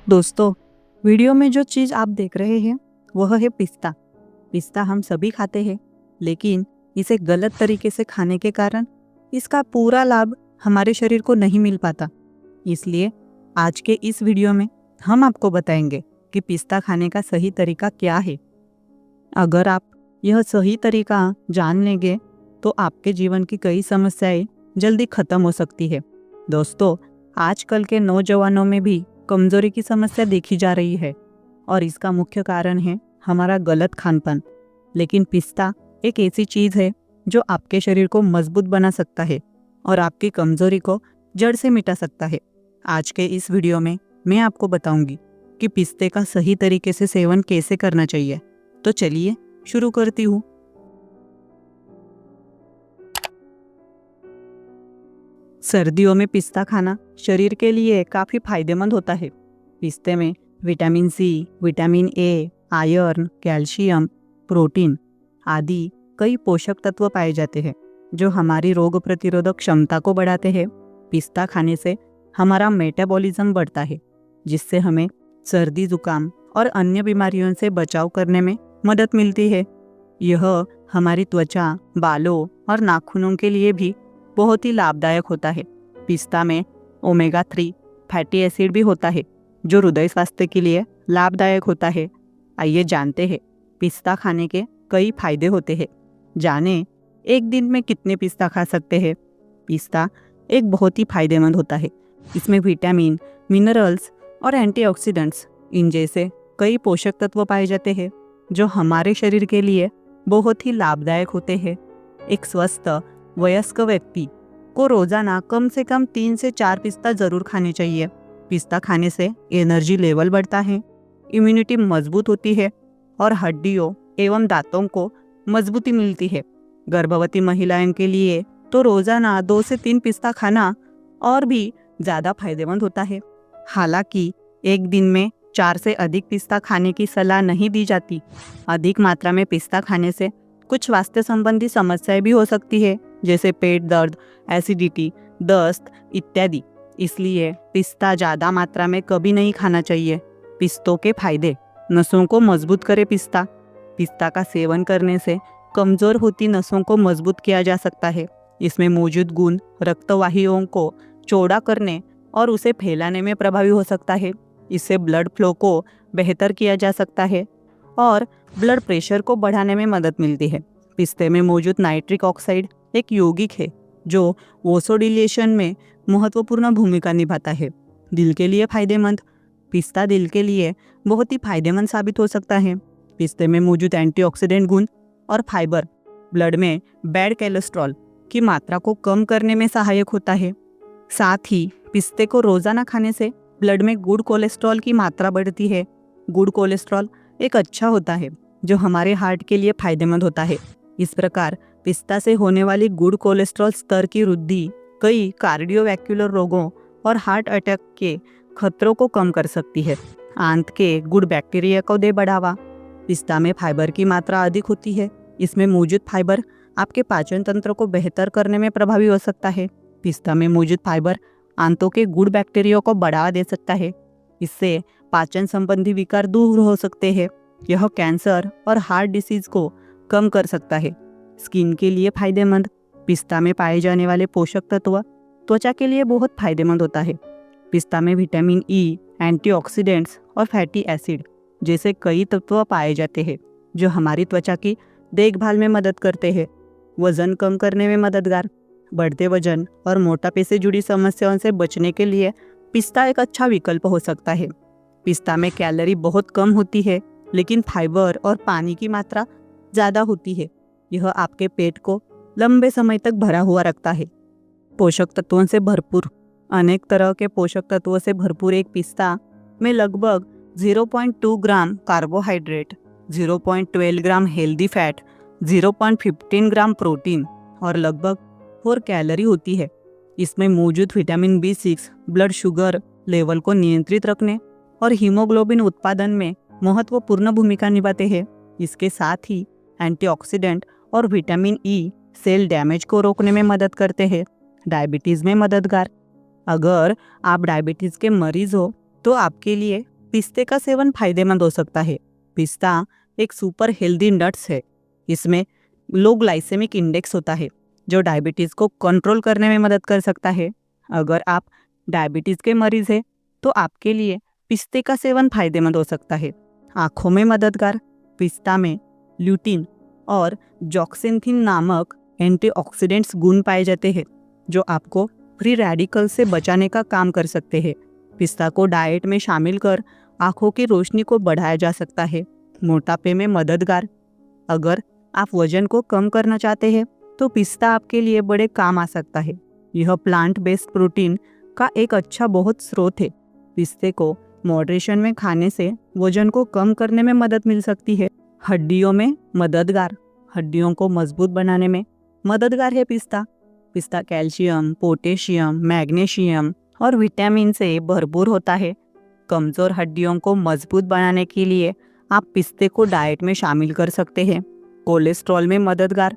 दोस्तों, वीडियो में जो चीज़ आप देख रहे हैं वह है पिस्ता। पिस्ता हम सभी खाते हैं, लेकिन इसे गलत तरीके से खाने के कारण इसका पूरा लाभ हमारे शरीर को नहीं मिल पाता। इसलिए आज के इस वीडियो में हम आपको बताएंगे कि पिस्ता खाने का सही तरीका क्या है। अगर आप यह सही तरीका जान लेंगे तो आपके जीवन की कई समस्याएं जल्दी खत्म हो सकती है। दोस्तों, आजकल के नौजवानों में भी कमजोरी की समस्या देखी जा रही है और इसका मुख्य कारण है हमारा गलत खानपान। लेकिन पिस्ता एक ऐसी चीज़ है जो आपके शरीर को मजबूत बना सकता है और आपकी कमजोरी को जड़ से मिटा सकता है। आज के इस वीडियो में मैं आपको बताऊंगी कि पिस्ते का सही तरीके से सेवन कैसे करना चाहिए। तो चलिए शुरू करती हूँ। सर्दियों में पिस्ता खाना शरीर के लिए काफ़ी फायदेमंद होता है। पिस्ते में vitamin C, vitamin A, iron, calcium, protein आदि कई पोषक तत्व पाए जाते हैं जो हमारी रोग प्रतिरोधक क्षमता को बढ़ाते हैं। पिस्ता खाने से हमारा मेटाबॉलिज्म बढ़ता है, जिससे हमें सर्दी, जुकाम और अन्य बीमारियों से बचाव करने में मदद मिलती है। यह हमारी त्वचा, बालों और नाखूनों के लिए भी बहुत ही लाभदायक होता है। पिस्ता में ओमेगा 3 फैटी एसिड भी होता है जो हृदय स्वास्थ्य के लिए लाभदायक होता है। आइए जानते हैं पिस्ता खाने के कई फायदे होते हैं। जानें एक दिन में कितने पिस्ता खा सकते हैं। पिस्ता एक बहुत ही फायदेमंद होता है। इसमें विटामिन, मिनरल्स और एंटीऑक्सीडेंट्स इन जैसे कई पोषक तत्व पाए जाते हैं जो हमारे शरीर के लिए बहुत ही लाभदायक होते हैं। एक स्वस्थ वयस्क व्यक्ति को रोजाना कम से कम 3 से 4 पिस्ता जरूर खाने चाहिए। पिस्ता खाने से एनर्जी लेवल बढ़ता है, इम्यूनिटी मजबूत होती है और हड्डियों एवं दांतों को मजबूती मिलती है। गर्भवती महिलाओं के लिए तो रोजाना 2 से 3 पिस्ता खाना और भी ज़्यादा फायदेमंद होता है। हालांकि एक दिन में 4 से अधिक पिस्ता खाने की सलाह नहीं दी जाती। अधिक मात्रा में पिस्ता खाने से कुछ स्वास्थ्य संबंधी समस्याएं भी हो सकती है, जैसे पेट दर्द, एसिडिटी, दस्त इत्यादि। इसलिए पिस्ता ज़्यादा मात्रा में कभी नहीं खाना चाहिए। पिस्तों के फायदे। नसों को मजबूत करे पिस्ता। पिस्ता का सेवन करने से कमज़ोर होती नसों को मजबूत किया जा सकता है। इसमें मौजूद गुण रक्तवाहियों को चौड़ा करने और उसे फैलाने में प्रभावी हो सकता है। इससे ब्लड फ्लो को बेहतर किया जा सकता है और ब्लड प्रेशर को बढ़ाने में मदद मिलती है। पिस्ते में मौजूद नाइट्रिक ऑक्साइड एक यौगिक है जो वोसोडिलेशन में महत्वपूर्ण भूमिका निभाता है। दिल के लिए फायदेमंद। पिस्ता दिल के लिए बहुत ही फायदेमंद साबित हो सकता है। पिस्ते में मौजूद एंटीऑक्सीडेंट गुण और फाइबर ब्लड में बैड कोलेस्ट्रॉल की मात्रा को कम करने में सहायक होता है। साथ ही पिस्ते को रोजाना खाने से ब्लड में गुड कोलेस्ट्रॉल की मात्रा बढ़ती है। गुड कोलेस्ट्रॉल एक अच्छा होता है जो हमारे हार्ट के लिए फायदेमंद होता है। इस प्रकार पिस्ता से होने वाली गुड कोलेस्ट्रॉल स्तर की वृद्धि कई कार्डियोवैस्कुलर रोगों और हार्ट अटैक के खतरों को कम कर सकती है। आंत के गुड बैक्टीरिया को दे बढ़ावा। पिस्ता में फाइबर की मात्रा अधिक होती है। इसमें मौजूद फाइबर आपके पाचन तंत्र को बेहतर करने में प्रभावी हो सकता है। पिस्ता में मौजूद फाइबर आंतों के गुड बैक्टीरिया को बढ़ावा दे सकता है। इससे पाचन संबंधी विकार दूर हो सकते हैं। यह कैंसर और हार्ट डिसीज को कम कर सकता है। स्किन के लिए फायदेमंद। पिस्ता में पाए जाने वाले पोषक तत्व त्वचा के लिए बहुत फायदेमंद होता है। पिस्ता में विटामिन ई, एंटीऑक्सीडेंट्स और फैटी एसिड जैसे कई तत्व पाए जाते हैं जो हमारी त्वचा की देखभाल में मदद करते हैं। वजन कम करने में मददगार। बढ़ते वजन और मोटापे से जुड़ी समस्याओं से बचने के लिए पिस्ता एक अच्छा विकल्प हो सकता है। पिस्ता में कैलोरी बहुत कम होती है, लेकिन फाइबर और पानी की मात्रा ज़्यादा होती है। यह आपके पेट को लंबे समय तक भरा हुआ रखता है। पोषक तत्वों से भरपूर। अनेक तरह के पोषक तत्वों से भरपूर एक पिस्ता में लगभग 0.2 ग्राम कार्बोहाइड्रेट, 0.12 ग्राम हेल्दी फैट, 0.15 ग्राम प्रोटीन और लगभग 4 कैलोरी होती है। इसमें मौजूद vitamin B6 blood sugar level को नियंत्रित रखने और हीमोग्लोबिन उत्पादन में महत्वपूर्ण भूमिका निभाते हैं। इसके साथ ही एंटीऑक्सीडेंट और विटामिन ई सेल डैमेज को रोकने में मदद करते हैं। डायबिटीज़ में मददगार। अगर आप डायबिटीज़ के मरीज हो तो आपके लिए पिस्ते का सेवन फायदेमंद हो सकता है। पिस्ता एक सुपर हेल्दी नट्स है। इसमें लो ग्लाइसेमिक इंडेक्स होता है जो डायबिटीज़ को कंट्रोल करने में मदद कर सकता है। अगर आप डायबिटीज़ के मरीज हैं तो आपके लिए पिस्ते का सेवन फायदेमंद हो सकता है। आँखों में मददगार, पिस्ता में ल्यूटिन और जॉक्सिंथिन नामक एंटीऑक्सीडेंट्स गुण पाए जाते हैं जो आपको फ्री रेडिकल से बचाने का काम कर सकते हैं। पिस्ता को डाइट में शामिल कर आँखों की रोशनी को बढ़ाया जा सकता है। मोटापे में मददगार, अगर आप वजन को कम करना चाहते हैं तो पिस्ता आपके लिए बड़े काम आ सकता है। यह प्लांट बेस्ड प्रोटीन का एक अच्छा बहुत स्रोत है। पिस्ते को मॉडरेशन में खाने से वजन को कम करने में मदद मिल सकती है। हड्डियों में मददगार, हड्डियों को मजबूत बनाने में मददगार है पिस्ता। पिस्ता कैल्शियम, पोटेशियम, मैग्नीशियम और विटामिन से भरपूर होता है। कमज़ोर हड्डियों को मजबूत बनाने के लिए आप पिस्ते को डाइट में शामिल कर सकते हैं। कोलेस्ट्रॉल में मददगार,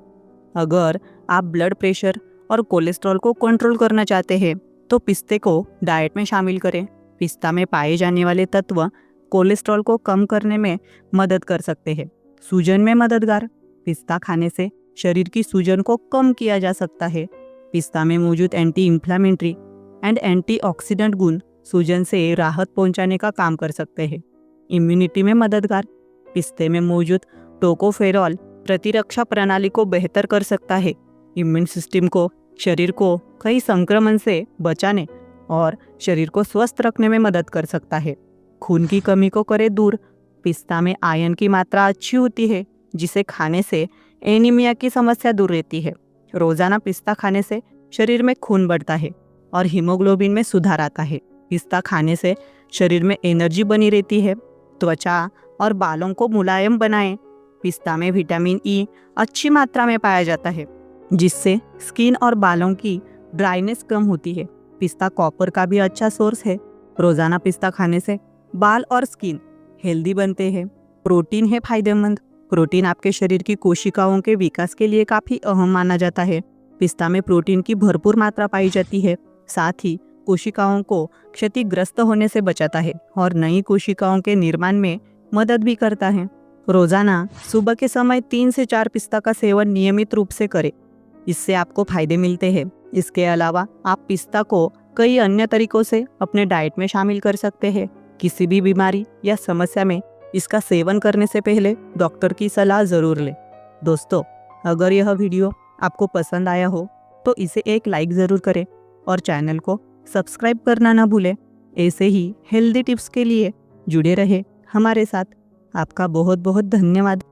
अगर आप ब्लड प्रेशर और कोलेस्ट्रॉल को कंट्रोल करना चाहते हैं तो पिस्ते को डाइट में शामिल करें। पिस्ता में पाए जाने वाले तत्व कोलेस्ट्रॉल को कम करने में मदद कर सकते हैं। सूजन में मददगार, पिस्ता खाने से शरीर की सूजन को कम किया जा सकता है। पिस्ता में मौजूद एंटी इंफ्लेमेटरी एंड एंटीऑक्सीडेंट गुण सूजन से राहत पहुंचाने का काम कर सकते हैं। इम्यूनिटी में मददगार, पिस्ते में मौजूद टोकोफेरॉल प्रतिरक्षा प्रणाली को बेहतर कर सकता है। इम्यून सिस्टम को शरीर को कई संक्रमण से बचाने और शरीर को स्वस्थ रखने में मदद कर सकता है। खून की कमी को करे दूर, पिस्ता में आयरन की मात्रा अच्छी होती है जिसे खाने से एनीमिया की समस्या दूर रहती है। रोजाना पिस्ता खाने से शरीर में खून बढ़ता है और हीमोग्लोबिन में सुधार आता है। पिस्ता खाने से शरीर में एनर्जी बनी रहती है। त्वचा और बालों को मुलायम बनाएं। पिस्ता में विटामिन ई अच्छी मात्रा में पाया जाता है जिससे स्किन और बालों की ड्राइनेस कम होती है। पिस्ता कॉपर का भी अच्छा सोर्स है। रोजाना पिस्ता खाने से बाल और स्किन हेल्दी बनते हैं। प्रोटीन है फायदेमंद, प्रोटीन आपके शरीर की कोशिकाओं के विकास के लिए काफ़ी अहम माना जाता है। पिस्ता में प्रोटीन की भरपूर मात्रा पाई जाती है, साथ ही कोशिकाओं को क्षतिग्रस्त होने से बचाता है और नई कोशिकाओं के निर्माण में मदद भी करता है। रोजाना सुबह के समय 3 से 4 पिस्ता का सेवन नियमित रूप से करें, इससे आपको फायदे मिलते हैं। इसके अलावा आप पिस्ता को कई अन्य तरीकों से अपने डाइट में शामिल कर सकते हैं। किसी भी बीमारी या समस्या में इसका सेवन करने से पहले डॉक्टर की सलाह जरूर लें। दोस्तों, अगर यह वीडियो आपको पसंद आया हो तो इसे एक लाइक ज़रूर करें और चैनल को सब्सक्राइब करना ना भूलें। ऐसे ही हेल्दी टिप्स के लिए जुड़े रहे हमारे साथ। आपका बहुत बहुत धन्यवाद।